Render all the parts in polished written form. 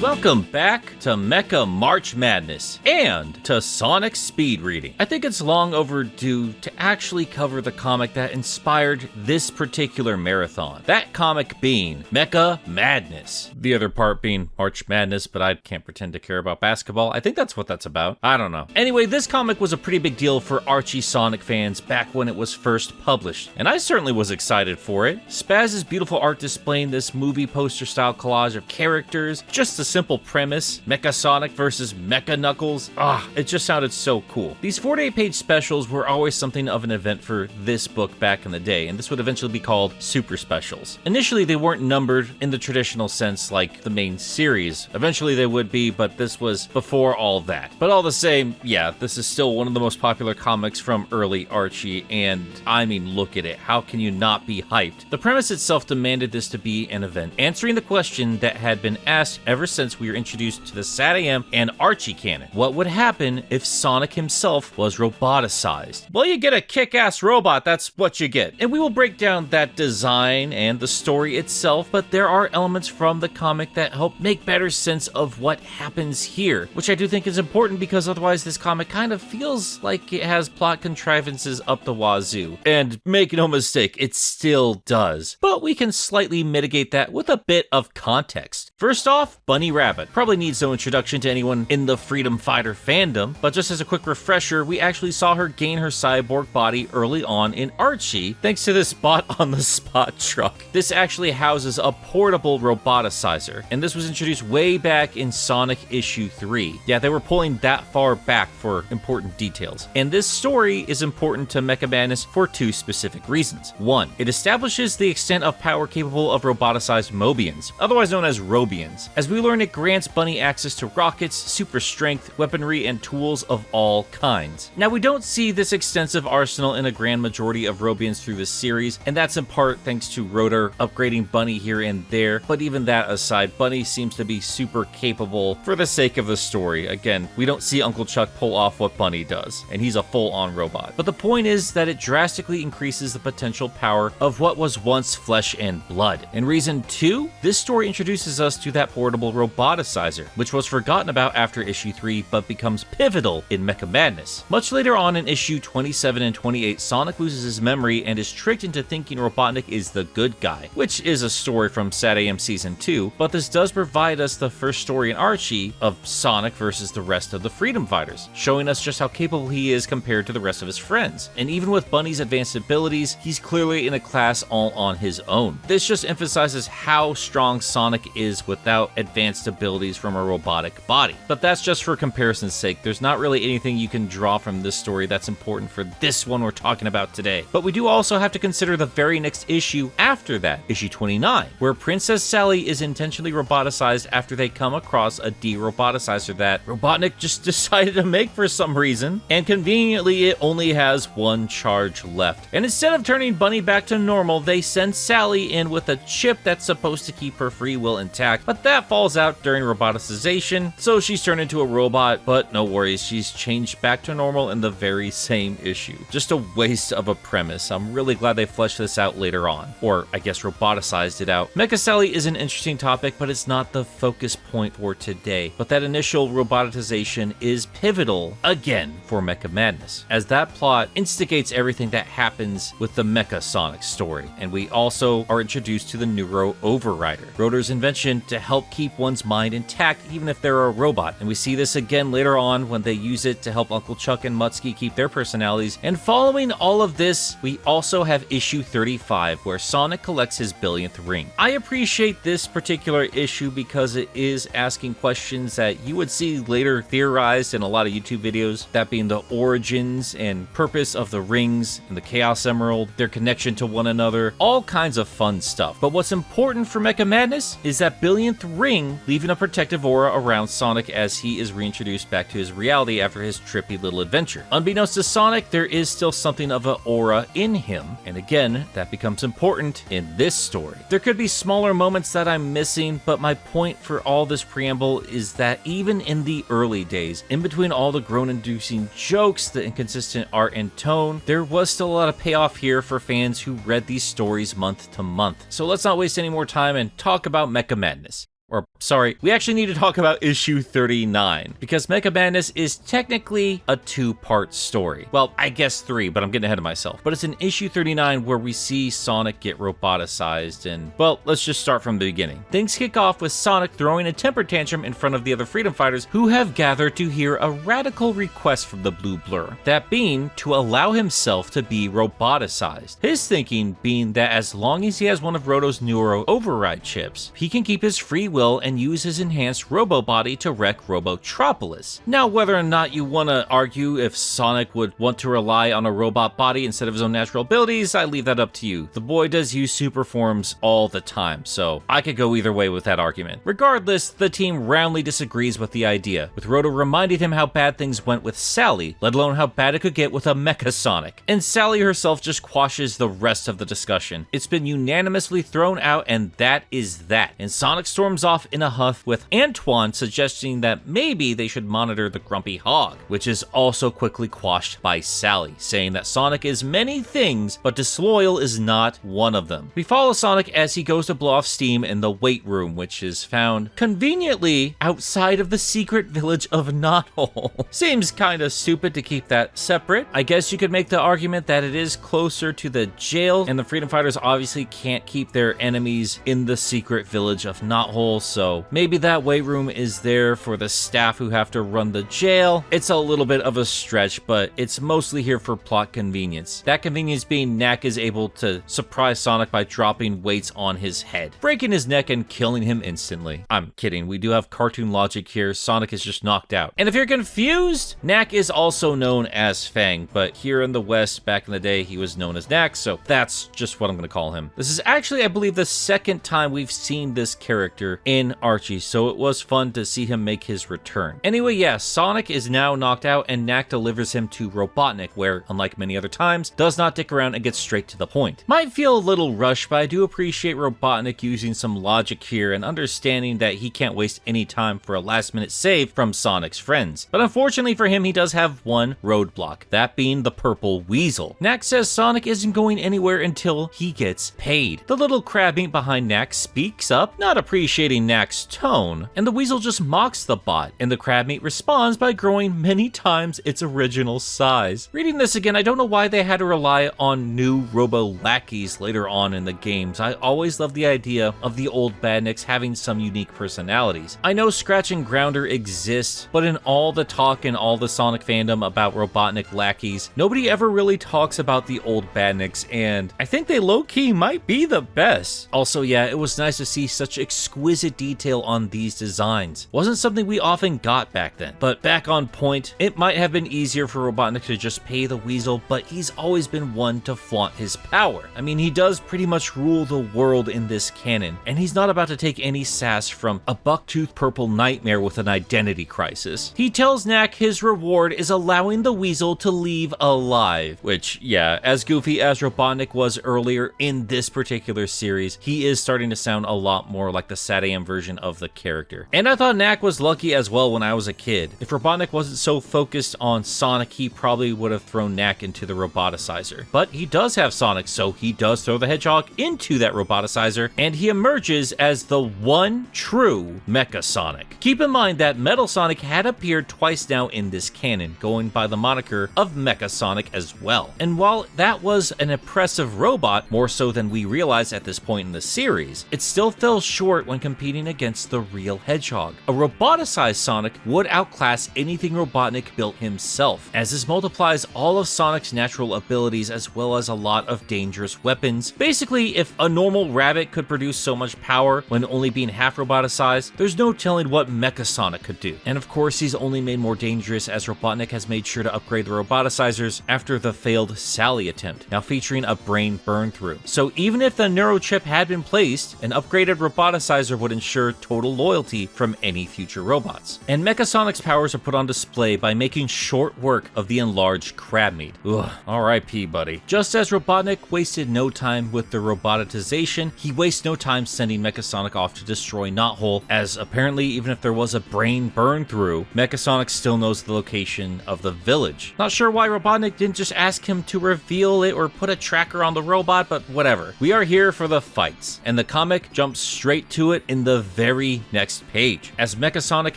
Welcome back to Mecha March Madness and to Sonic Speed Reading. I think it's long overdue to actually cover the comic that inspired this particular marathon. That comic being Mecha Madness. The other part being March Madness, but I can't pretend to care about basketball. I think that's what that's about. I don't know. Anyway, this comic was a pretty big deal for Archie Sonic fans back when it was first published, and I certainly was excited for it. Spaz's beautiful art displaying this movie poster style collage of characters, just a simple premise, Mecha Sonic versus Mecha Knuckles. It just sounded so cool. These 48-page specials were always something of an event for this book back in the day, and this would eventually be called Super Specials. Initially, they weren't numbered in the traditional sense like the main series. Eventually they would be, but this was before all that. But all the same, yeah, this is still one of the most popular comics from early Archie, and I mean, look at it. How can you not be hyped? The premise itself demanded this to be an event, answering the question that had been asked ever since we were introduced to the SatAM and Archie canon. What would happen if Sonic himself was roboticized? Well, you get a kick-ass robot, that's what you get. And we will break down that design and the story itself, but there are elements from the comic that help make better sense of what happens here, which I do think is important because otherwise this comic kind of feels like it has plot contrivances up the wazoo. And make no mistake, it still does. But we can slightly mitigate that with a bit of context. First off, Bunny Rabbit. Probably needs no introduction to anyone in the Freedom Fighter fandom, but just as a quick refresher, we actually saw her gain her cyborg body early on in Archie, thanks to this bot-on-the-spot truck. This actually houses a portable roboticizer, and this was introduced way back in Sonic issue 3. Yeah, they were pulling that far back for important details. And this story is important to Mecha Madness for two specific reasons. One, it establishes the extent of power capable of roboticized Mobians, otherwise known as Robians. As we learn, it grants Bunny access to rockets, super strength, weaponry, and tools of all kinds. Now, we don't see this extensive arsenal in a grand majority of Robians through this series, and that's in part thanks to Rotor upgrading Bunny here and there, but even that aside, Bunny seems to be super capable for the sake of the story. Again, we don't see Uncle Chuck pull off what Bunny does, and he's a full-on robot. But the point is that it drastically increases the potential power of what was once flesh and blood. And reason 2, this story introduces us to that portable roboticizer, which was forgotten about after issue 3 but becomes pivotal in Mecha Madness. Much later on in issue 27 and 28, Sonic loses his memory and is tricked into thinking Robotnik is the good guy, which is a story from SatAM Season 2, but this does provide us the first story in Archie of Sonic versus the rest of the Freedom Fighters, showing us just how capable he is compared to the rest of his friends. And even with Bunny's advanced abilities, he's clearly in a class all on his own. This just emphasizes how strong Sonic is without advanced abilities from a robotic body. But that's just for comparison's sake. There's not really anything you can draw from this story that's important for this one we're talking about today. But we do also have to consider the very next issue after that, issue 29, where Princess Sally is intentionally roboticized after they come across a de-roboticizer that Robotnik just decided to make for some reason, and conveniently it only has one charge left. And instead of turning Bunny back to normal, they send Sally in with a chip that's supposed to keep her free will intact, but that falls out during roboticization, so she's turned into a robot, but no worries, she's changed back to normal in the very same issue. Just a waste of a premise. I'm really glad they fleshed this out later on, or I guess roboticized it out. Mecha Sally is an interesting topic, but it's not the focus point for today. But that initial robotization is pivotal, again, for Mecha Madness, as that plot instigates everything that happens with the Mecha Sonic story, and we also are introduced to the Neuro Overrider, Rotor's invention to help keep one's mind intact even if they're a robot. And we see this again later on when they use it to help Uncle Chuck and Mutsky keep their personalities. And following all of this, we also have issue 35, where Sonic collects his billionth ring. I appreciate this particular issue because it is asking questions that you would see later theorized in a lot of YouTube videos, that being the origins and purpose of the rings and the Chaos Emerald, their connection to one another, all kinds of fun stuff. But what's important for Mecha Madness is that billionth ring leaving a protective aura around Sonic as he is reintroduced back to his reality after his trippy little adventure. Unbeknownst to Sonic, there is still something of an aura in him, and again, that becomes important in this story. There could be smaller moments that I'm missing, but my point for all this preamble is that even in the early days, in between all the groan-inducing jokes, the inconsistent art and tone, there was still a lot of payoff here for fans who read these stories month to month. So let's not waste any more time and talk about Mecha Madness. Or, sorry, we actually need to talk about issue 39, because Mecha Madness is technically a two-part story. Well, I guess three, but I'm getting ahead of myself. But it's in issue 39 where we see Sonic get roboticized, and, well, let's just start from the beginning. Things kick off with Sonic throwing a temper tantrum in front of the other freedom fighters who have gathered to hear a radical request from the Blue Blur, that being to allow himself to be roboticized. His thinking being that as long as he has one of Roto's neuro override chips, he can keep his free will and use his enhanced robo body to wreck Robotropolis. Now, whether or not you want to argue if Sonic would want to rely on a robot body instead of his own natural abilities, I leave that up to you. The boy does use super forms all the time, so I could go either way with that argument. Regardless, the team roundly disagrees with the idea, with Roto reminding him how bad things went with Sally, let alone how bad it could get with a Mecha Sonic. And Sally herself just quashes the rest of the discussion. It's been unanimously thrown out, and that is that. And Sonic storms off in a huff, with Antoine suggesting that maybe they should monitor the Grumpy Hog, which is also quickly quashed by Sally, saying that Sonic is many things, but disloyal is not one of them. We follow Sonic as he goes to blow off steam in the weight room, which is found conveniently outside of the secret village of Knothole. Seems kinda stupid to keep that separate. I guess you could make the argument that it is closer to the jail, and the freedom fighters obviously can't keep their enemies in the secret village of Knothole, so maybe that weight room is there for the staff who have to run the jail. It's a little bit of a stretch, but it's mostly here for plot convenience. That convenience being Knack is able to surprise Sonic by dropping weights on his head, breaking his neck and killing him instantly. I'm kidding, we do have cartoon logic here. Sonic is just knocked out. And if you're confused, Knack is also known as Fang, but here in the West, back in the day, he was known as Knack, so that's just what I'm gonna call him. This is actually, I believe, the second time we've seen this character in Archie, so it was fun to see him make his return. Anyway, yeah, Sonic is now knocked out, and Knack delivers him to Robotnik, where, unlike many other times, does not dick around and gets straight to the point. Might feel a little rushed, but I do appreciate Robotnik using some logic here and understanding that he can't waste any time for a last-minute save from Sonic's friends. But unfortunately for him, he does have one roadblock, that being the purple weasel. Knack says Sonic isn't going anywhere until he gets paid. The little crab meat behind Knack speaks up, not appreciating Knack's tone, and the weasel just mocks the bot, and the crab meat responds by growing many times its original size. Reading this again, I don't know why they had to rely on new robo-lackeys later on in the games. I always loved the idea of the old badniks having some unique personalities. I know Scratch and Grounder exist, but in all the talk and all the Sonic fandom about Robotnik lackeys, nobody ever really talks about the old badniks, and I think they low-key might be the best. Also, yeah, it was nice to see such exquisite detail on these designs. Wasn't something we often got back then. But back on point, it might have been easier for Robotnik to just pay the weasel, but he's always been one to flaunt his power. I mean, he does pretty much rule the world in this canon, and he's not about to take any sass from a buck-toothed purple nightmare with an identity crisis. He tells Knack his reward is allowing the weasel to leave alive, which, yeah, as goofy as Robotnik was earlier in this particular series, he is starting to sound a lot more like the SatAM version of the character. And I thought Knack was lucky as well when I was a kid. If Robotnik wasn't so focused on Sonic, he probably would have thrown Knack into the roboticizer. But he does have Sonic, so he does throw the hedgehog into that roboticizer, and he emerges as the one true Mecha Sonic. Keep in mind that Metal Sonic had appeared twice now in this canon, going by the moniker of Mecha Sonic as well. And while that was an impressive robot, more so than we realize at this point in the series, it still fell short when competing against the real hedgehog. A roboticized Sonic would outclass anything Robotnik built himself, as this multiplies all of Sonic's natural abilities as well as a lot of dangerous weapons. Basically, if a normal rabbit could produce so much power when only being half roboticized, there's no telling what Mecha Sonic could do. And of course, he's only made more dangerous as Robotnik has made sure to upgrade the roboticizers after the failed Sally attempt, now featuring a brain burn through. So even if the neurochip had been placed, an upgraded roboticizer would ensure total loyalty from any future robots. And Mecha Sonic's powers are put on display by making short work of the enlarged crab meat. Ugh, RIP, buddy. Just as Robotnik wasted no time with the robotization, he wastes no time sending Mecha Sonic off to destroy Knothole, as apparently even if there was a brain burn through, Mecha Sonic still knows the location of the village. Not sure why Robotnik didn't just ask him to reveal it or put a tracker on the robot, but whatever. We are here for the fights, and the comic jumps straight to it in in the very next page, as Mecha Sonic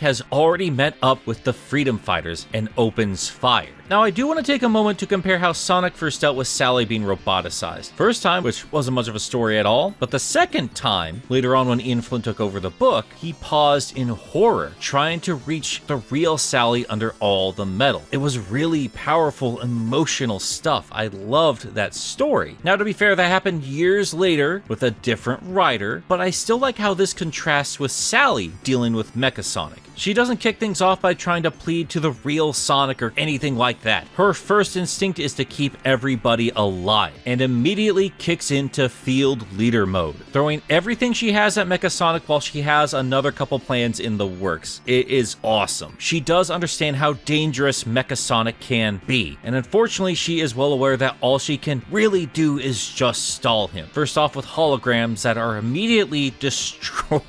has already met up with the Freedom Fighters and opens fire. Now, I do want to take a moment to compare how Sonic first dealt with Sally being roboticized. First time, which wasn't much of a story at all, but the second time, later on when Ian Flynn took over the book, he paused in horror, trying to reach the real Sally under all the metal. It was really powerful, emotional stuff. I loved that story. Now, to be fair, that happened years later with a different writer, but I still like how this contrasts with Sally dealing with Mecha Sonic. She doesn't kick things off by trying to plead to the real Sonic or anything like that. Her first instinct is to keep everybody alive, and immediately kicks into field leader mode, throwing everything she has at Mecha Sonic while she has another couple plans in the works. It is awesome. She does understand how dangerous Mecha Sonic can be, and unfortunately she is well aware that all she can really do is just stall him. First off with holograms that are immediately destroyed.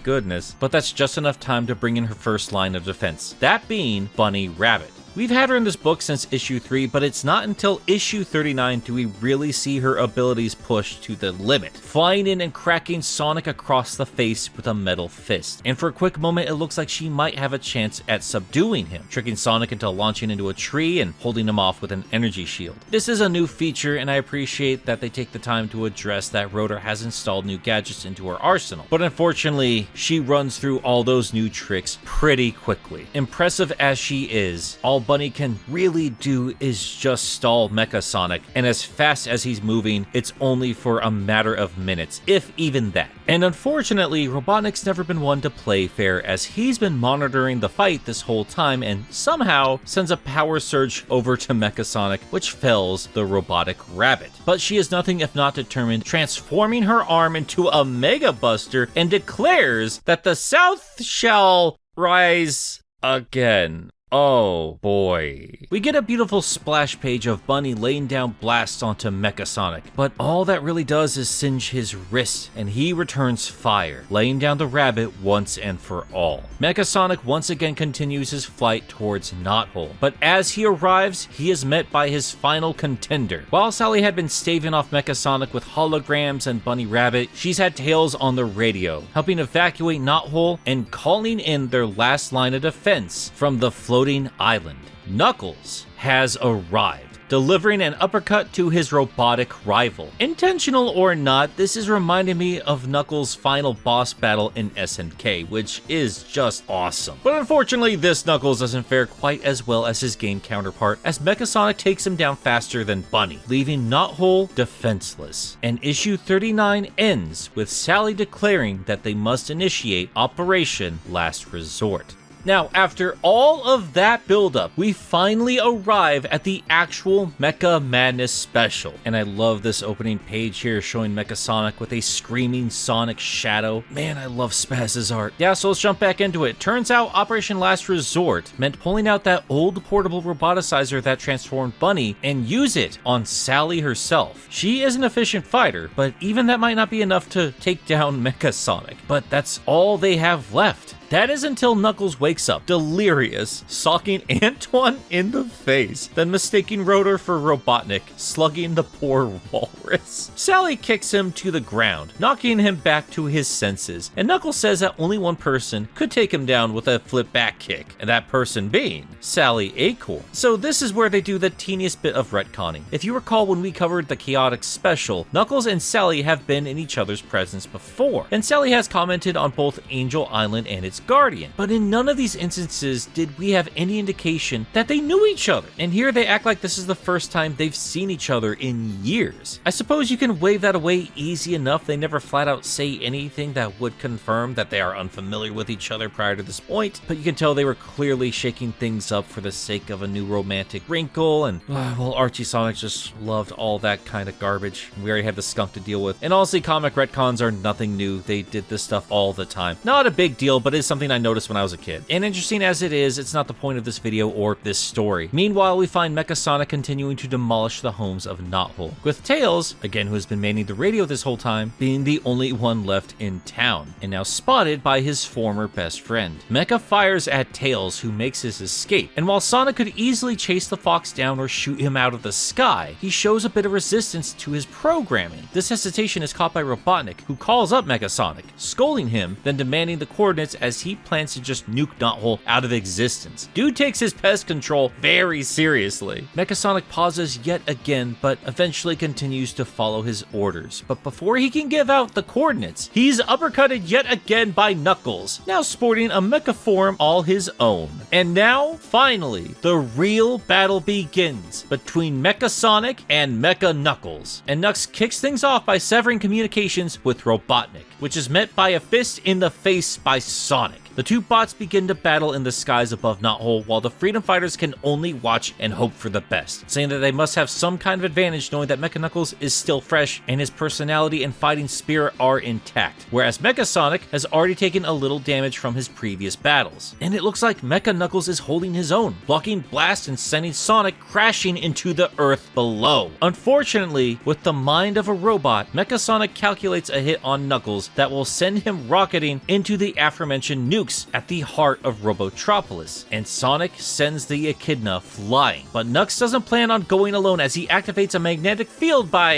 Goodness. But that's just enough time to bring in her first line of defense, that being Bunny Rabbit. We've had her in this book since issue 3, but it's not until issue 39 do we really see her abilities pushed to the limit, flying in and cracking Sonic across the face with a metal fist. And for a quick moment, it looks like she might have a chance at subduing him, tricking Sonic into launching into a tree and holding him off with an energy shield. This is a new feature, and I appreciate that they take the time to address that Rotor has installed new gadgets into her arsenal. But unfortunately, she runs through all those new tricks pretty quickly. Impressive as she is, all Bunny can really do is just stall Mecha Sonic, and as fast as he's moving, it's only for a matter of minutes, if even that. And unfortunately, Robotnik's never been one to play fair, as he's been monitoring the fight this whole time and somehow sends a power surge over to Mecha Sonic, which fells the robotic rabbit. But she is nothing if not determined, transforming her arm into a Mega Buster and declares that the South shall rise again. Oh boy. We get a beautiful splash page of Bunny laying down blasts onto Mecha Sonic, but all that really does is singe his wrist, and he returns fire, laying down the rabbit once and for all. Mecha Sonic once again continues his flight towards Knothole, but as he arrives, he is met by his final contender. While Sally had been staving off Mecha Sonic with holograms and Bunny Rabbit, she's had Tails on the radio, helping evacuate Knothole and calling in their last line of defense from the floating island. Knuckles has arrived, delivering an uppercut to his robotic rival. Intentional or not, this is reminding me of Knuckles' final boss battle in SNK, which is just awesome. But unfortunately, this Knuckles doesn't fare quite as well as his game counterpart, as Mecha Sonic takes him down faster than Bunny, leaving Knothole defenseless. And issue 39 ends with Sally declaring that they must initiate Operation Last Resort. Now, after all of that buildup, we finally arrive at the actual Mecha Madness special. And I love this opening page here showing Mecha Sonic with a screaming Sonic shadow. Man, I love Spaz's art. Yeah, so let's jump back into it. Turns out Operation Last Resort meant pulling out that old portable roboticizer that transformed Bunny and use it on Sally herself. She is an efficient fighter, but even that might not be enough to take down Mecha Sonic. But that's all they have left. That is until Knuckles wakes up, delirious, socking Antoine in the face, then mistaking Rotor for Robotnik, slugging the poor walrus. Sally kicks him to the ground, knocking him back to his senses, and Knuckles says that only one person could take him down with a flip back kick, and that person being Sally Acorn. So this is where they do the teeniest bit of retconning. If you recall when we covered the Chaotic Special, Knuckles and Sally have been in each other's presence before, and Sally has commented on both Angel Island and its guardian. But in none of these instances did we have any indication that they knew each other. And here they act like this is the first time they've seen each other in years. I suppose you can wave that away easy enough. They never flat out say anything that would confirm that they are unfamiliar with each other prior to this point, but you can tell they were clearly shaking things up for the sake of a new romantic wrinkle, and well, Archie Sonic just loved all that kind of garbage. We already had the skunk to deal with. And honestly, comic retcons are nothing new. They did this stuff all the time. Not a big deal, but it's something I noticed when I was a kid. And interesting as it is, it's not the point of this video or this story. Meanwhile, we find Mecha Sonic continuing to demolish the homes of Knothole, with Tails, again who has been manning the radio this whole time, being the only one left in town, and now spotted by his former best friend. Mecha fires at Tails, who makes his escape, and while Sonic could easily chase the fox down or shoot him out of the sky, he shows a bit of resistance to his programming. This hesitation is caught by Robotnik, who calls up Mecha Sonic, scolding him, then demanding the coordinates as he plans to just nuke Knothole out of existence. Dude takes his pest control very seriously. Mecha Sonic pauses yet again, but eventually continues to follow his orders. But before he can give out the coordinates, he's uppercutted yet again by Knuckles, now sporting a mecha form all his own. And now, finally, the real battle begins between Mecha Sonic and Mecha Knuckles. And Knux kicks things off by severing communications with Robotnik, which is met by a fist in the face by Sonic. The two bots begin to battle in the skies above Knothole, while the Freedom Fighters can only watch and hope for the best, saying that they must have some kind of advantage knowing that Mecha Knuckles is still fresh and his personality and fighting spirit are intact, whereas Mecha Sonic has already taken a little damage from his previous battles. And it looks like Mecha Knuckles is holding his own, blocking blasts and sending Sonic crashing into the earth below. Unfortunately, with the mind of a robot, Mecha Sonic calculates a hit on Knuckles that will send him rocketing into the aforementioned nukes at the heart of Robotropolis, and Sonic sends the Echidna flying. But Knux doesn't plan on going alone as he activates a magnetic field by,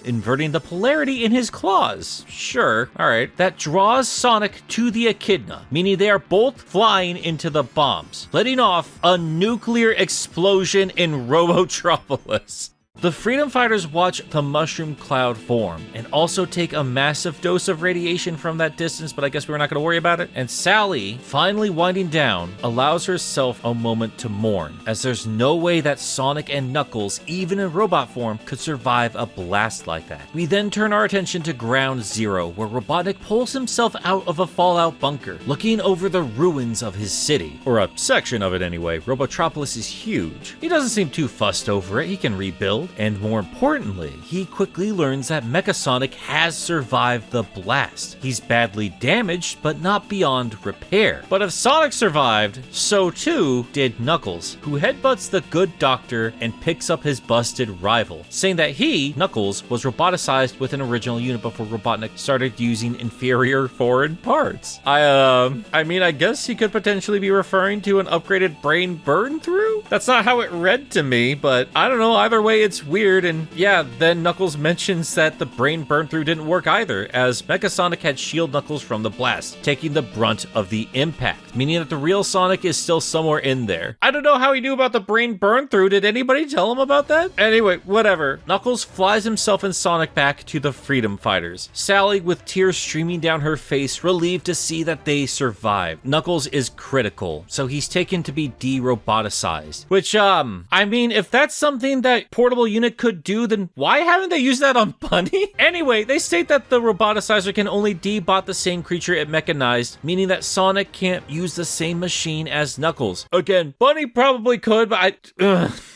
inverting the polarity in his claws. Sure, alright. That draws Sonic to the Echidna, meaning they are both flying into the bombs, letting off a nuclear explosion in Robotropolis. The Freedom Fighters watch the mushroom cloud form and also take a massive dose of radiation from that distance, but I guess we're not going to worry about it. And Sally, finally winding down, allows herself a moment to mourn, as there's no way that Sonic and Knuckles, even in robot form, could survive a blast like that. We then turn our attention to Ground Zero, where Robotnik pulls himself out of a fallout bunker, looking over the ruins of his city. Or a section of it anyway. Robotropolis is huge. He doesn't seem too fussed over it, he can rebuild. And more importantly, he quickly learns that Mecha Sonic has survived the blast. He's badly damaged, but not beyond repair. But if Sonic survived, so too did Knuckles, who headbutts the good doctor and picks up his busted rival, saying that he, Knuckles, was roboticized with an original unit before Robotnik started using inferior foreign parts. I mean, I guess he could potentially be referring to an upgraded brain burn through? That's not how it read to me, but I don't know, either way it's weird. And yeah, then Knuckles mentions that the brain burn through didn't work either, as Mecha Sonic had shielded Knuckles from the blast, taking the brunt of the impact, meaning that the real Sonic is still somewhere in there. I don't know how he knew about the brain burn through. Did anybody tell him about that? Anyway, whatever. Knuckles flies himself and Sonic back to the Freedom Fighters. Sally, with tears streaming down her face, relieved to see that they survived. Knuckles is critical, so he's taken to be de-roboticized, which, I mean, if that's something that Portable Unit could do, then why haven't they used that on Bunny? Anyway, they state that the roboticizer can only debot the same creature it mechanized, meaning that Sonic can't use the same machine as Knuckles. Again, Bunny probably could, but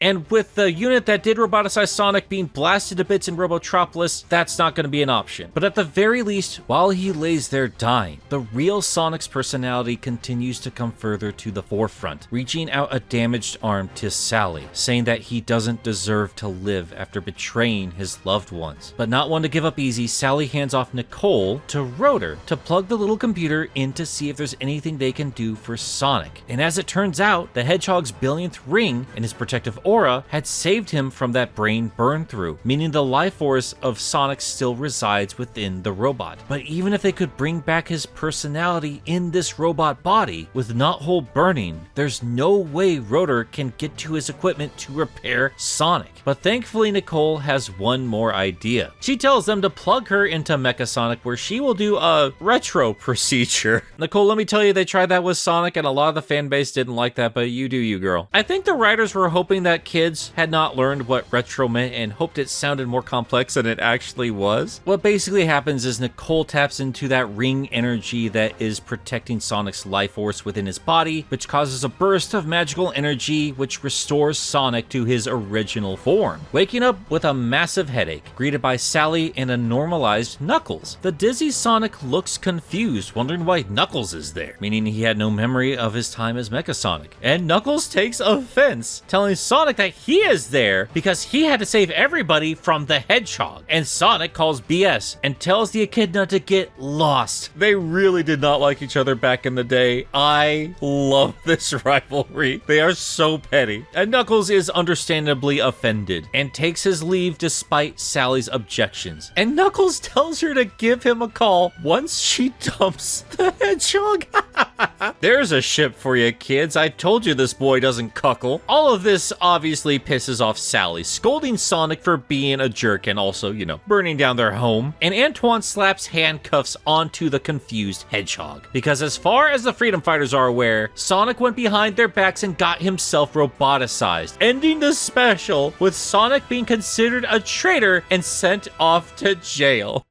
And with the unit that did roboticize Sonic being blasted to bits in Robotropolis, that's not going to be an option. But at the very least, while he lays there dying, the real Sonic's personality continues to come further to the forefront, reaching out a damaged arm to Sally, saying that he doesn't deserve to live after betraying his loved ones. But not one to give up easy, Sally hands off Nicole to Rotor to plug the little computer in to see if there's anything they can do for Sonic. And as it turns out, the Hedgehog's billionth ring and his protective aura had saved him from that brain burn through, meaning the life force of Sonic still resides within the robot. But even if they could bring back his personality in this robot body, with Knothole burning, there's no way Rotor can get to his equipment to repair Sonic. But thankfully Nicole has one more idea. She tells them to plug her into Mecha Sonic, where she will do a retro procedure. Nicole, let me tell you, they tried that with Sonic and a lot of the fan base didn't like that, but you do you, girl. I think the writers were hoping that kids had not learned what retro meant and hoped it sounded more complex than it actually was. What basically happens is Nicole taps into that ring energy that is protecting Sonic's life force within his body, which causes a burst of magical energy which restores Sonic to his original form. dorm, waking up with a massive headache, greeted by Sally and a normalized Knuckles. The dizzy Sonic looks confused, wondering why Knuckles is there, meaning he had no memory of his time as Mecha Sonic. And Knuckles takes offense, telling Sonic that he is there because he had to save everybody from the Hedgehog. And Sonic calls BS and tells the echidna to get lost. They really did not like each other back in the day. I love this rivalry. They are so petty. And Knuckles is understandably offended and takes his leave despite Sally's objections. And Knuckles tells her to give him a call once she dumps the Hedgehog. There's a ship for you, kids. I told you this boy doesn't cuckle. All of this obviously pisses off Sally, scolding Sonic for being a jerk and also, burning down their home. And Antoine slaps handcuffs onto the confused Hedgehog. Because as far as the Freedom Fighters are aware, Sonic went behind their backs and got himself roboticized, ending the special with Sonic being considered a traitor and sent off to jail.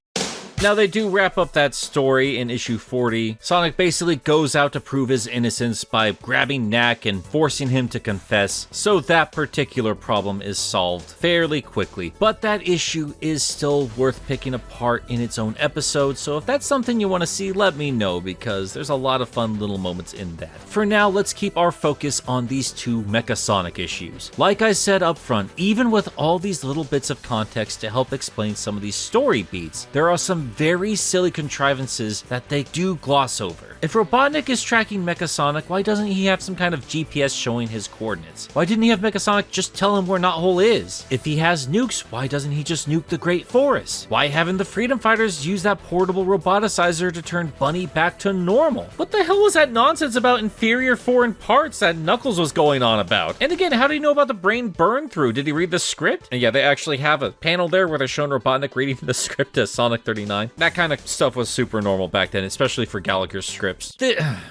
Now, they do wrap up that story in issue 40. Sonic basically goes out to prove his innocence by grabbing Knack and forcing him to confess, so that particular problem is solved fairly quickly. But that issue is still worth picking apart in its own episode, so if that's something you want to see, let me know, because there's a lot of fun little moments in that. For now, let's keep our focus on these two Mecha Sonic issues. Like I said up front, even with all these little bits of context to help explain some of these story beats, there are some very silly contrivances that they do gloss over. If Robotnik is tracking Mecha Sonic, why doesn't he have some kind of GPS showing his coordinates? Why didn't he have Mecha Sonic just tell him where Knothole is? If he has nukes, why doesn't he just nuke the Great Forest? Why haven't the Freedom Fighters used that portable roboticizer to turn Bunny back to normal? What the hell was that nonsense about inferior foreign parts that Knuckles was going on about? And again, how do you know about the brain burn through? Did he read the script? And yeah, they actually have a panel there where they're showing Robotnik reading the script to Sonic 39. That kind of stuff was super normal back then, especially for Gallagher's scripts.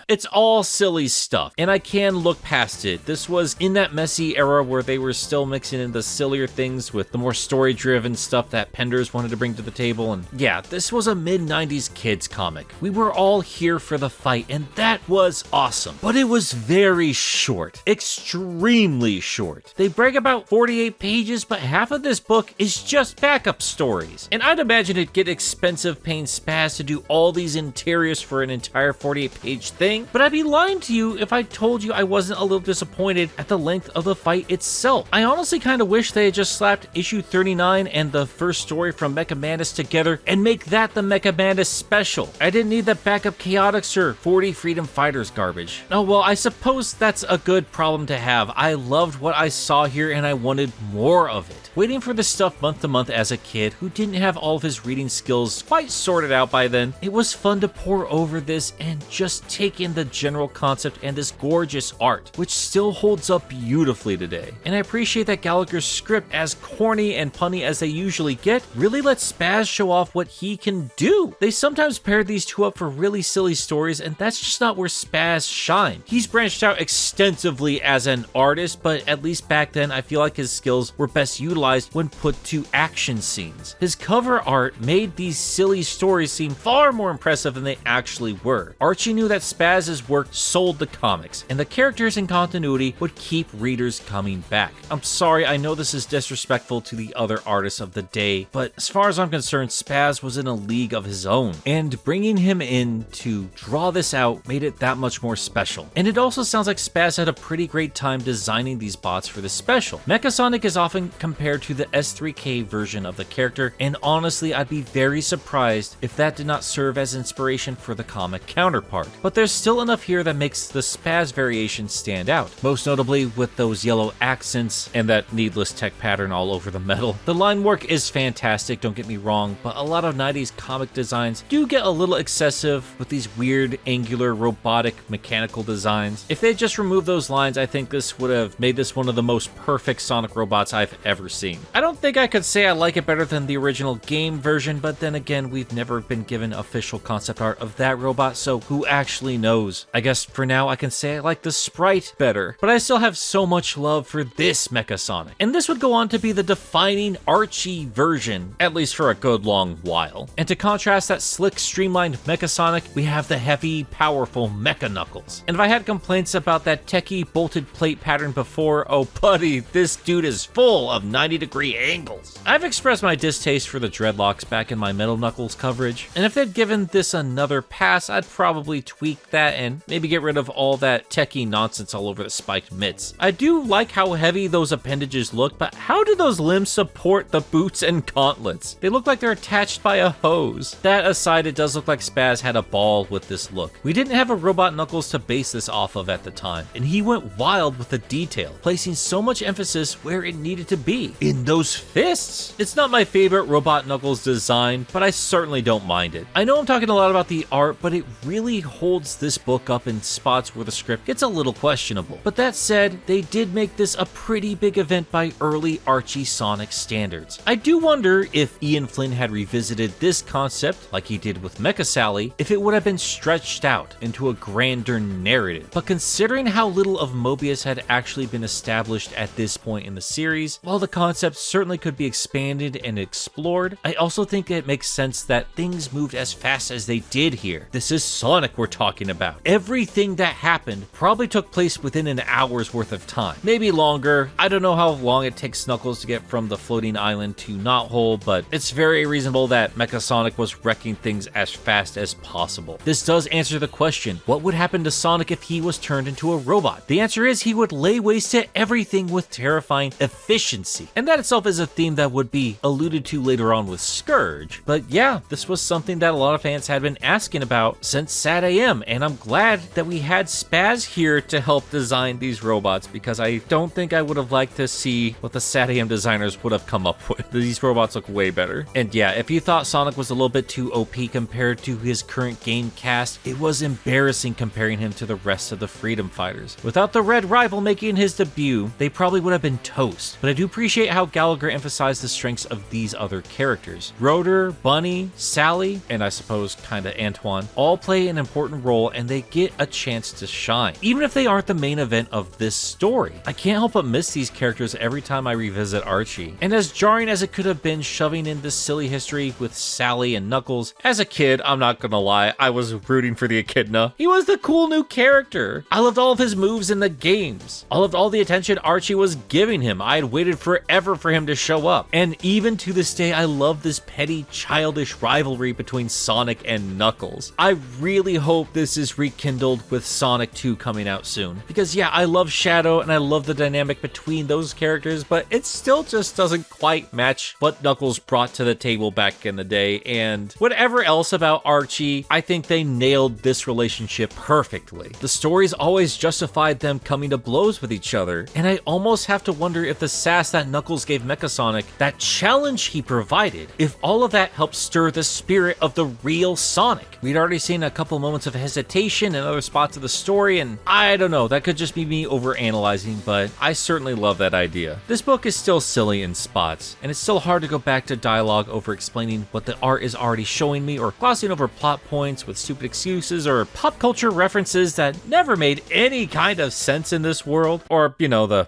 It's all silly stuff, and I can look past it. This was in that messy era where they were still mixing in the sillier things with the more story-driven stuff that Penders wanted to bring to the table, and yeah, this was a mid-90s kids comic. We were all here for the fight, and that was awesome. But it was very short. Extremely short. They brag about 48 pages, but half of this book is just backup stories. And I'd imagine it'd get expensive paying Spaz to do all these interiors for an entire 48-page thing, but I'd be lying to you if I told you I wasn't a little disappointed at the length of the fight itself. I honestly kind of wish they had just slapped issue 39 and the first story from Mecha Madness together and make that the Mecha Madness special. I didn't need that backup Chaotix or 40 Freedom Fighters garbage. Oh well, I suppose that's a good problem to have. I loved what I saw here and I wanted more of it. Waiting for this stuff month to month as a kid who didn't have all of his reading skills quite sorted out by then, it was fun to pour over this and just take in the general concept and this gorgeous art, which still holds up beautifully today. And I appreciate that Gallagher's script, as corny and punny as they usually get, really lets Spaz show off what he can do. They sometimes pair these two up for really silly stories, and that's just not where Spaz shines. He's branched out extensively as an artist, but at least back then I feel like his skills were best utilized when put to action scenes. His cover art made these silly stories seem far more impressive than they actually were. Archie knew that Spaz's work sold the comics, and the characters and continuity would keep readers coming back. I'm sorry, I know this is disrespectful to the other artists of the day, but as far as I'm concerned, Spaz was in a league of his own, and bringing him in to draw this out made it that much more special. And it also sounds like Spaz had a pretty great time designing these bots for this special. Mecha Sonic is often compared to the S3K version of the character, and honestly, I'd be very surprised if that did not serve as inspiration for the comic counterpart. But there's still enough here that makes the Spaz variation stand out, most notably with those yellow accents and that needless tech pattern all over the metal. The line work is fantastic, don't get me wrong, but a lot of 90s comic designs do get a little excessive with these weird, angular, robotic, mechanical designs. If they just removed those lines, I think this would have made this one of the most perfect Sonic robots I've ever seen. I don't think I could say I like it better than the original game version, but then again, we've never been given official concept art of that robot, so who actually knows? I guess for now I can say I like the sprite better, but I still have so much love for this Mecha Sonic. And this would go on to be the defining Archie version, at least for a good long while. And to contrast that slick, streamlined Mecha Sonic, we have the heavy, powerful Mecha Knuckles. And if I had complaints about that techie bolted plate pattern before, oh buddy, this dude is full of 90s 90-degree angles. I've expressed my distaste for the dreadlocks back in my Metal Knuckles coverage, and if they'd given this another pass, I'd probably tweak that and maybe get rid of all that techie nonsense all over the spiked mitts. I do like how heavy those appendages look, but how do those limbs support the boots and gauntlets? They look like they're attached by a hose. That aside, it does look like Spaz had a ball with this look. We didn't have a Robot Knuckles to base this off of at the time, and he went wild with the detail, placing so much emphasis where it needed to be, in those fists. It's not my favorite Robot Knuckles design, but I certainly don't mind it. I know I'm talking a lot about the art, but it really holds this book up in spots where the script gets a little questionable. But that said, they did make this a pretty big event by early Archie Sonic standards. I do wonder if Ian Flynn had revisited this concept, like he did with Mecha Sally, if it would have been stretched out into a grander narrative. But considering how little of Mobius had actually been established at this point in the series, while the concept certainly could be expanded and explored, I also think it makes sense that things moved as fast as they did here. This is Sonic we're talking about. Everything that happened probably took place within an hour's worth of time. Maybe longer. I don't know how long it takes Knuckles to get from the floating island to Knothole, but it's very reasonable that Mecha Sonic was wrecking things as fast as possible. This does answer the question, what would happen to Sonic if he was turned into a robot? The answer is he would lay waste to everything with terrifying efficiency. And that itself is a theme that would be alluded to later on with Scourge. But yeah, this was something that a lot of fans had been asking about since Sat AM, and I'm glad that we had Spaz here to help design these robots, because I don't think I would have liked to see what the Sat AM designers would have come up with. These robots look way better. And yeah, if you thought Sonic was a little bit too OP compared to his current game cast, it was embarrassing comparing him to the rest of the Freedom Fighters. Without the Red Rival making his debut, they probably would have been toast. But I do appreciate how Gallagher emphasized the strengths of these other characters. Rotor, Bunny, Sally, and I suppose kinda Antoine, all play an important role and they get a chance to shine, even if they aren't the main event of this story. I can't help but miss these characters every time I revisit Archie. And as jarring as it could have been shoving in this silly history with Sally and Knuckles, as a kid, I'm not gonna lie, I was rooting for the Echidna. He was the cool new character. I loved all of his moves in the games. I loved all the attention Archie was giving him. I had waited forever for him to show up. And even to this day, I love this petty, childish rivalry between Sonic and Knuckles. I really hope this is rekindled with Sonic 2 coming out soon. Because yeah, I love Shadow and I love the dynamic between those characters, but it still just doesn't quite match what Knuckles brought to the table back in the day. And whatever else about Archie, I think they nailed this relationship perfectly. The stories always justified them coming to blows with each other, and I almost have to wonder if the sass that Knuckles gave Mecha Sonic, that challenge he provided, if all of that helped stir the spirit of the real Sonic. We'd already seen a couple moments of hesitation in other spots of the story, and I don't know, that could just be me overanalyzing, but I certainly love that idea. This book is still silly in spots, and it's still hard to go back to dialogue over explaining what the art is already showing me, or glossing over plot points with stupid excuses, or pop culture references that never made any kind of sense in this world, or, you know, the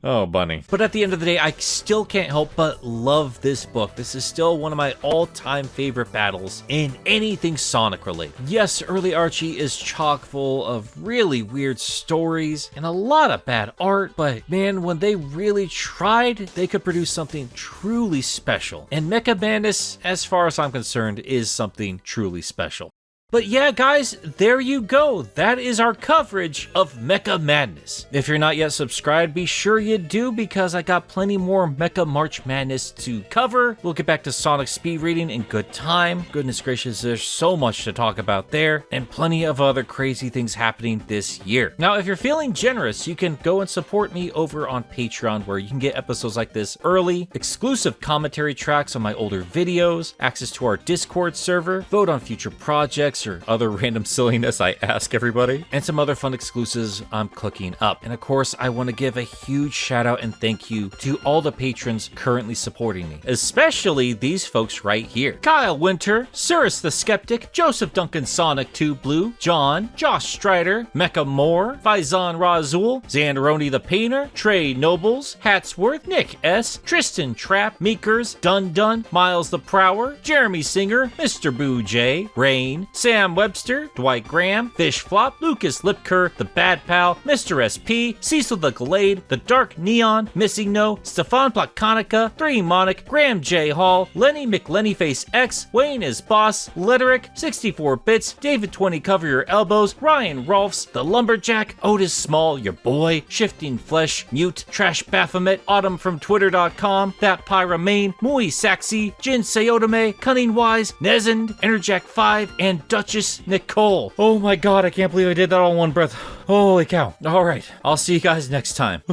oh, Bunny. But at the end of the day, I still can't help but love this book. This is still one of my all-time favorite battles in anything Sonic related. Yes, early Archie is chock full of really weird stories and a lot of bad art, but man, when they really tried, they could produce something truly special. And Mecha Madness, as far as I'm concerned, is something truly special. But yeah, guys, there you go. That is our coverage of Mecha Madness. If you're not yet subscribed, be sure you do, because I got plenty more Mecha March Madness to cover. We'll get back to Sonic speed reading in good time. Goodness gracious, there's so much to talk about there, and plenty of other crazy things happening this year. Now, if you're feeling generous, you can go and support me over on Patreon, where you can get episodes like this early, exclusive commentary tracks on my older videos, access to our Discord server, vote on future projects, or other random silliness I ask everybody, and some other fun exclusives I'm cooking up. And of course, I want to give a huge shout out and thank you to all the patrons currently supporting me, especially these folks right here: Kyle Winter, Cyrus the Skeptic, Joseph Duncan Sonic 2 Blue, John, Josh Strider, Mecha Moore, Faizan Razul, Xanderoni the Painter, Trey Nobles, Hatsworth, Nick S, Tristan Trapp, Meekers, Dun Dun, Miles the Prower, Jeremy Singer, Mr. Boo J, Rain, Sam Webster, Dwight Graham, Fish Flop, Lucas Lipker, The Bad Pal, Mr. SP, Cecil the Glade, The Dark Neon, Missing No, Stefan Plakanica, 3 Monic, Graham J. Hall, Lenny McLennyface X, Wayne is Boss, Letteric, 64 Bits, David 20 Cover Your Elbows, Ryan Rolfs, The Lumberjack, Otis Small, Your Boy, Shifting Flesh, Mute, Trash Baphomet, Autumn from Twitter.com, That Pyramain, Mui Saxi, Jin Sayotame, Cunning Wise, Nezend, Enerjack 5, and Duchess Nicole. Oh my god, I can't believe I did that all in one breath. Holy cow. Alright, I'll see you guys next time.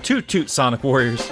Toot toot, Sonic Warriors.